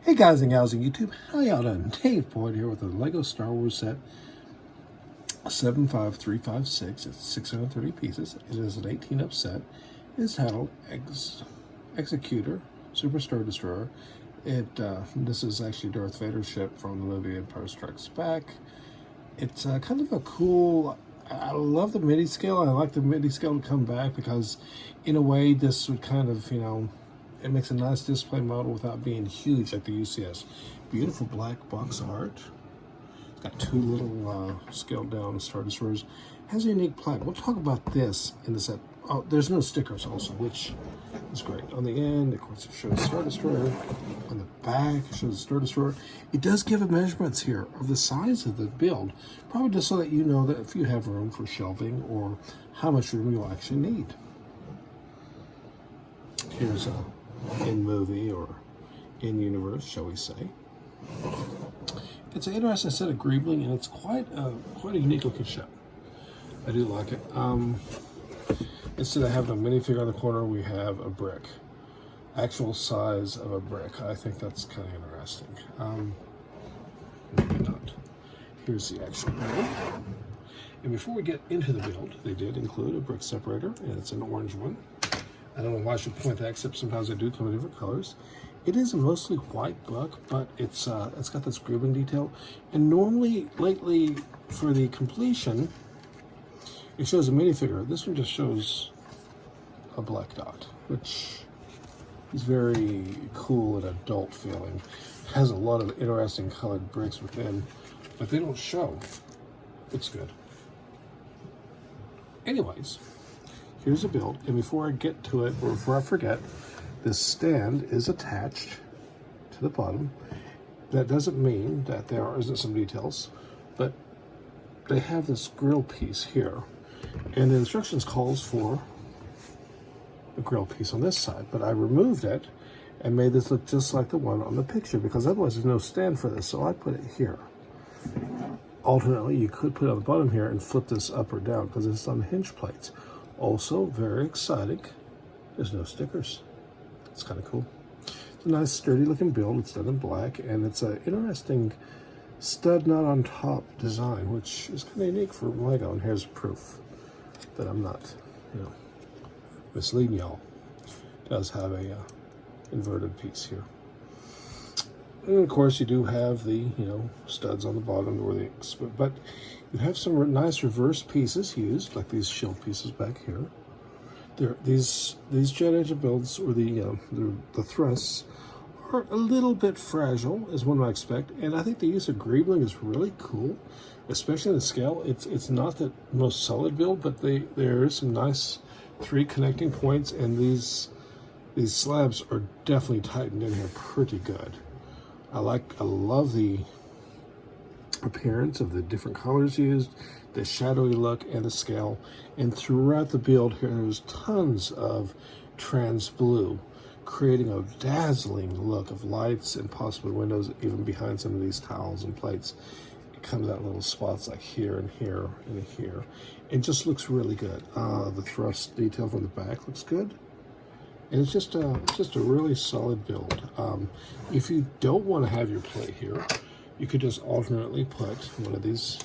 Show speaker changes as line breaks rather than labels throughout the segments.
Hey guys and gals on YouTube, how y'all doing? Dave Boyd here with a Lego Star Wars set 75356. It's 630 pieces. It is an 18-up set. It's titled Executor, Super Star Destroyer. This is actually Darth Vader's ship from the movie Empire Strikes Back. It's kind of a cool, I love the MIDI scale. I like the MIDI scale to come back because in a way this would kind of, it makes a nice display model without being huge like the UCS. Beautiful black box art. It's got two little scaled down Star Destroyers. Has a unique plaque. We'll talk about this in the set. Oh, there's no stickers also, which is great. On the end, of course, it shows Star Destroyer. On the back, it shows Star Destroyer. It does give measurements here of the size of the build, probably just so that you know that if you have room for shelving or how much room you'll actually need. Here's a in-movie or in-universe, shall we say. It's an interesting set of greebling, and it's quite a unique-looking ship. I do like it. Instead of having a minifigure on the corner, we have a brick. Actual size of a brick. I think that's kind of interesting. Maybe not. Here's the actual build. And before we get into the build, they did include a brick separator, and it's an orange one. I don't know why I should point that, except sometimes they do come in different colors. It is a mostly white book, but it's got this greebling detail. And normally, lately, for the completion, it shows a minifigure. This one just shows a black dot, which is very cool and adult feeling. It has a lot of interesting colored bricks within, but they don't show. It's good. Anyways, here's a build, and before I get to it, or before I forget, this stand is attached to the bottom. That doesn't mean that there isn't some details, but they have this grill piece here, and the instructions calls for a grill piece on this side, but I removed it and made this look just like the one on the picture, because otherwise there's no stand for this, so I put it here. Alternately, you could put it on the bottom here and flip this up or down, because it's on hinge plates. Also, very exciting, there's no stickers. It's kind of cool. It's a nice sturdy looking build. It's done in black, and it's an interesting stud nut on top design, which is kind of unique for Lego. And here's proof that I'm not, misleading y'all. It does have a inverted piece here. And of course you do have the, studs on the bottom, but you have some nice reverse pieces used, like these shield pieces back here. These jet engine builds, or the thrusts, are a little bit fragile, as one might expect, and I think the use of greebling is really cool, especially in the scale. It's not the most solid build, but there is some nice 3 connecting points, and these slabs are definitely tightened in here pretty good. I love the appearance of the different colors used, the shadowy look, and the scale. And throughout the build here, there's tons of trans blue, creating a dazzling look of lights and possibly windows even behind some of these tiles and plates. It comes out in little spots like here and here and here. It just looks really good. The thrust detail from the back looks good. And it's just a really solid build. If you don't want to have your plate here, you could just alternately put one of these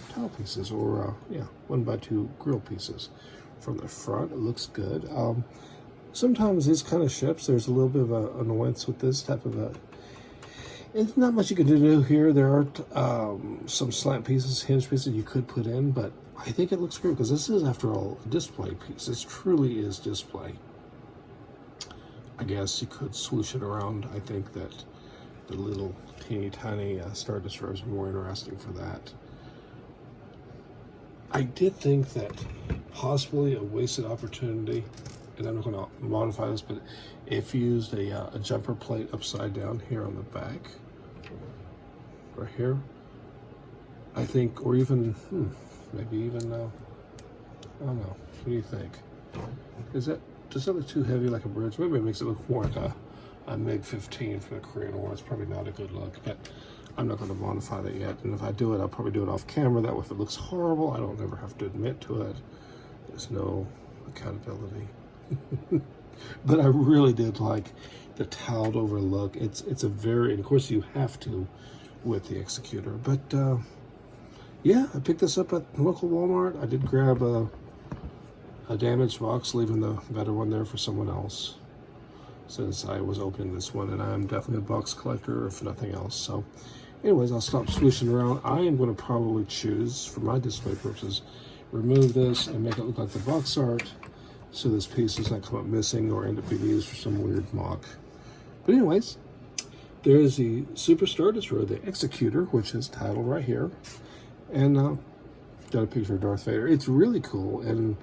tile pieces, or 1x2 grill pieces from the front. It looks good. Sometimes these kind of ships, there's a little bit of an annoyance with this type of it's not much you can do here. There are some slant pieces, hinge pieces you could put in, but I think it looks great because this is, after all, a display piece. This truly is display. I guess you could swoosh it around. I think that the little teeny tiny Star Destroyer is more interesting for that. I did think that possibly a wasted opportunity, and I'm not going to modify this, but if you used a jumper plate upside down here on the back, right here, I think, or even, maybe even, I don't know, what do you think? Does that look too heavy like a bridge? Maybe it makes it look more like a MiG-15 from the Korean War. It's probably not a good look, but I'm not going to modify that yet. And if I do it, I'll probably do it off camera. That way, if it looks horrible, I don't ever have to admit to it. There's no accountability. But I really did like the tiled over look. It's a very, and of course you have to with the Executor. But yeah, I picked this up at local Walmart. I did grab a damaged box, leaving the better one there for someone else, since I was opening this one, and I'm definitely a box collector if nothing else. So anyways, I'll stop swooshing around. I am going to probably choose, for my display purposes, remove this and make it look like the box art, so this piece does not come up missing or end up being used for some weird mock. But anyways, there's the Superstar Destroyer, the Executor, which is titled right here, and got a picture of Darth Vader. It's really cool, and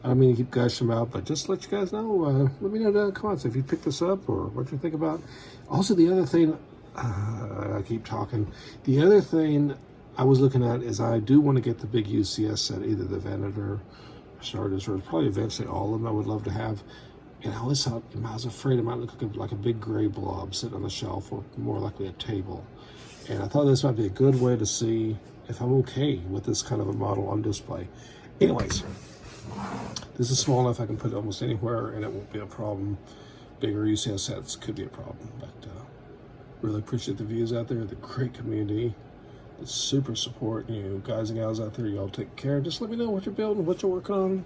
I don't mean to keep gushing about, but just to let you guys know, let me know down in the comments if you picked this up or what you think about. Also, the other thing, I keep talking. The other thing I was looking at is I do want to get the big UCS set, either the Venator or Star Destroyer, probably eventually all of them I would love to have. And I always thought, I was afraid it might look like a big gray blob sitting on the shelf, or more likely a table. And I thought this might be a good way to see if I'm okay with this kind of a model on display. Anyways, this is small enough I can put it almost anywhere and it won't be a problem. Bigger UCS sets could be a problem, but really appreciate the views out there, the great community, the super support. You guys and gals out there, y'all take care. Just let me know what you're building, what you're working on,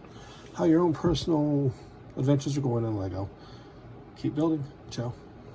how your own personal adventures are going in LEGO. Keep building. Ciao.